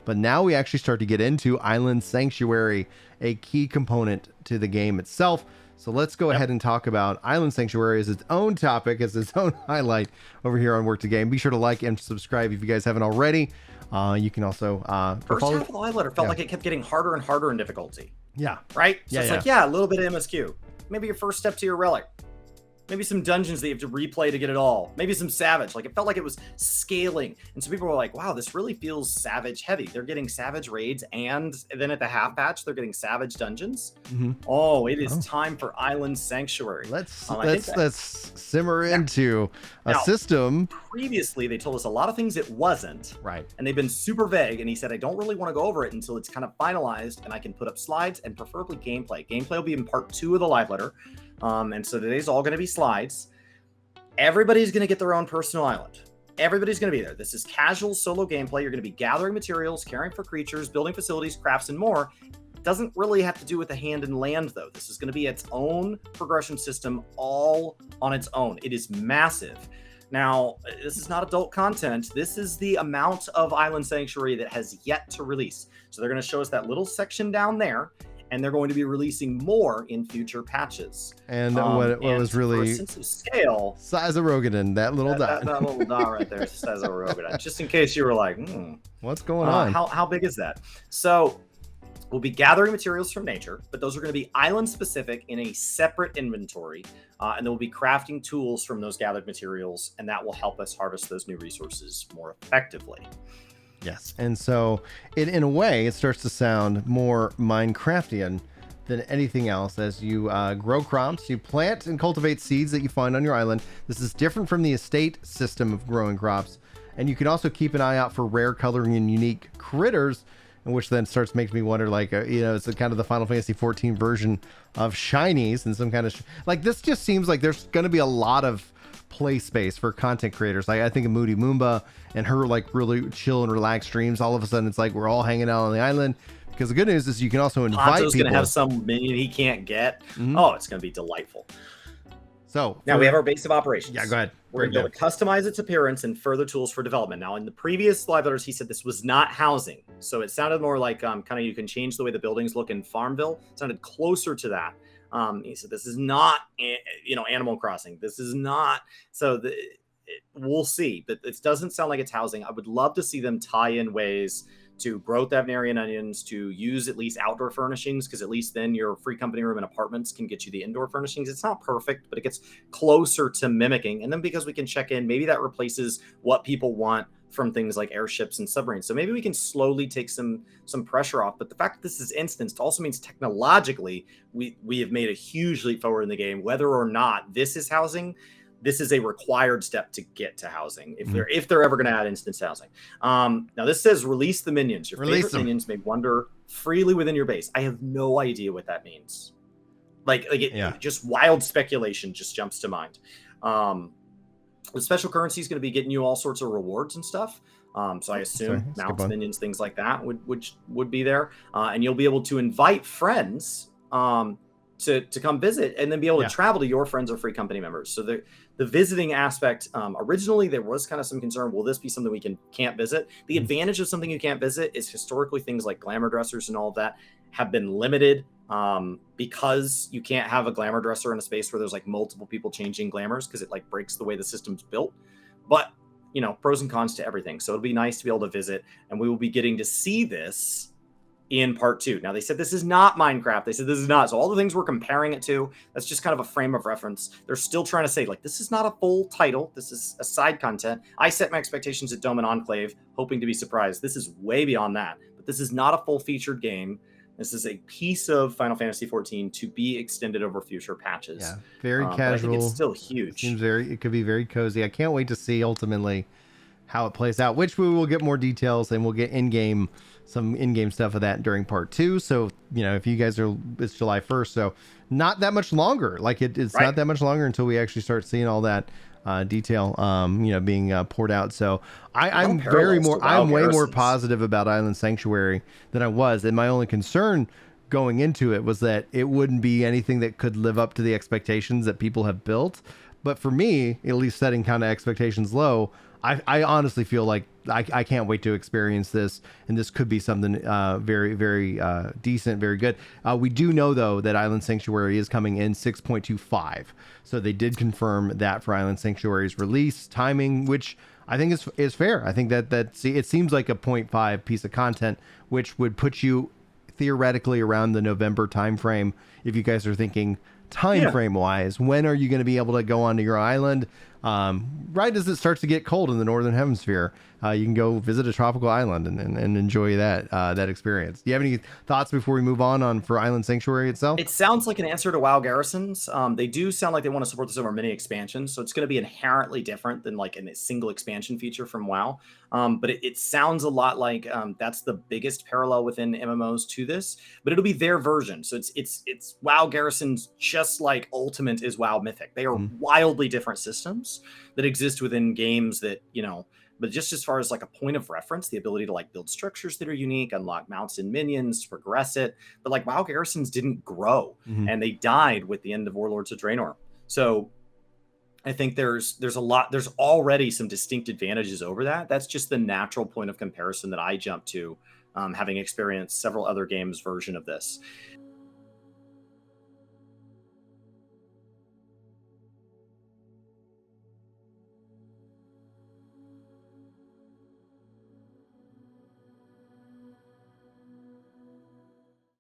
But now we actually start to get into Island Sanctuary, a key component to the game itself. So let's go ahead and talk about Island Sanctuary as its own topic, as its own highlight over here on Work to Game. Be sure to like and subscribe if you guys haven't already. You can also first half of the live letter felt like it kept getting harder and harder in difficulty. Yeah. Right? So it's like, a little bit of MSQ. Maybe your first step to your relic. Maybe some dungeons that you have to replay to get it all. Maybe some Savage. Like, it felt like it was scaling. And so people were like, wow, this really feels Savage heavy. They're getting Savage raids, and then at the half patch, they're getting Savage dungeons. Mm-hmm. Oh, it is time for Island Sanctuary. Let's simmer into a system. Previously, they told us a lot of things it wasn't. Right. And they've been super vague. And he said, I don't really want to go over it until it's kind of finalized and I can put up slides and preferably gameplay. Gameplay will be in part 2 of the live letter. And so today's all going to be slides. Everybody's going to get their own personal island. Everybody's going to be there. This is casual solo gameplay. You're going to be gathering materials, caring for creatures, building facilities, crafts, and more. It doesn't really have to do with the hand and land, though. This is going to be its own progression system all on its own. It is massive. Now, this is not adult content. This is the amount of Island Sanctuary that has yet to release. So they're going to show us that little section down there. And they're going to be releasing more in future patches. And what was really for a sense of scale, size of Rogadan, that little dot. That little dot right there, size of Rogadan. Just in case you were like, what's going on? How big is that? So we'll be gathering materials from nature, but those are going to be island specific in a separate inventory. And then we'll be crafting tools from those gathered materials, and that will help us harvest those new resources more effectively. Yes. And so in a way, it starts to sound more Minecraftian than anything else. As you grow crops, you plant and cultivate seeds that you find on your island. This is different from the estate system of growing crops. And you can also keep an eye out for rare coloring and unique critters, which then makes me wonder, like, it's kind of the Final Fantasy 14 version of shinies and some kind of like, this just seems like there's going to be a lot of play space for content creators. Like, I think of Moody Moomba and her like really chill and relaxed streams. All of a sudden it's like we're all hanging out on the island, because the good news is you can also invite Ponto's people. Gonna have some minion he can't get. Oh, it's gonna be delightful. So now we have our base of operations. Yeah, go ahead. We're going to be able to customize its appearance and further tools for development. Now, in the previous live letters, he said this was not housing. So it sounded more like kind of you can change the way the buildings look in Farmville. It sounded closer to that. He said this is not, Animal Crossing. This is not. So we'll see. But it doesn't sound like it's housing. I would love to see them tie in ways to grow Thavnarian onions, to use at least outdoor furnishings, because at least then your free company room and apartments can get you the indoor furnishings. It's not perfect, but it gets closer to mimicking. And then because we can check in, maybe that replaces what people want from things like airships and submarines. So maybe we can slowly take some pressure off. But the fact that this is instanced also means technologically we have made a huge leap forward in the game. Whether or not this is housing, this is a required step to get to housing if they're ever going to add instance housing. Now this says release the minions. Your favorite minions may wander freely within your base. I have no idea what that means. Just wild speculation just jumps to mind. The special currency is going to be getting you all sorts of rewards and stuff. So I assume mounts, minions, things like that would be there. And you'll be able to invite friends to come visit, and then be able to travel to your friends or free company members. So the visiting aspect, originally there was kind of some concern, will this be something we can't visit? The advantage of something you can't visit is historically things like glamour dressers and all of that have been limited, because you can't have a glamour dresser in a space where there's like multiple people changing glamours, because it like breaks the way the system's built. But pros and cons to everything. So it'll be nice to be able to visit, and we will be getting to see this in part 2. Now they said this is not Minecraft. They said this is not. So all the things we're comparing it to, that's just kind of a frame of reference. They're still trying to say, like, this is not a full title. This is a side content. I set my expectations at Dome and Enclave, hoping to be surprised. This is way beyond that. But this is not a full featured game. This is a piece of Final Fantasy 14 to be extended over future patches. Yeah, very casual. I think it's still huge. It could be very cozy. I can't wait to see ultimately how it plays out, which we will get more details, and we'll get some in-game stuff of that during part 2. So, if you guys it's July 1st, so not that much longer. Like it's not that much longer until we actually start seeing all that detail, being poured out. So I'm way more positive about Island Sanctuary than I was. And my only concern going into it was that it wouldn't be anything that could live up to the expectations that people have built. But for me, at least setting kind of expectations low, I honestly feel like I can't wait to experience this, and this could be something very, very decent, very good. We do know, though, that Island Sanctuary is coming in 6.25. So they did confirm that for Island Sanctuary's release timing, which I think is fair. I think that see, it seems like a point 0.5 piece of content, which would put you theoretically around the November timeframe. If you guys are thinking time frame wise, when are you going to be able to go onto your island? Right as it starts to get cold in the northern hemisphere, you can go visit a tropical island and enjoy that experience. Do you have any thoughts before we move on for Island Sanctuary itself? It sounds like an answer to WoW Garrisons. They do sound like they want to support this over many expansions, so it's going to be inherently different than like a single expansion feature from WoW. But it sounds a lot like that's the biggest parallel within MMOs to this. But it'll be their version, so it's WoW Garrisons, just like Ultimate is WoW Mythic. They are wildly different systems that exist within games that, you know. But just as far as like a point of reference, the ability to like build structures that are unique, unlock mounts and minions, progress it. But like WoW Garrisons didn't grow, and they died with the end of Warlords of Draenor. So I think there's already some distinct advantages over that. That's just the natural point of comparison that I jump to, having experienced several other games version of this.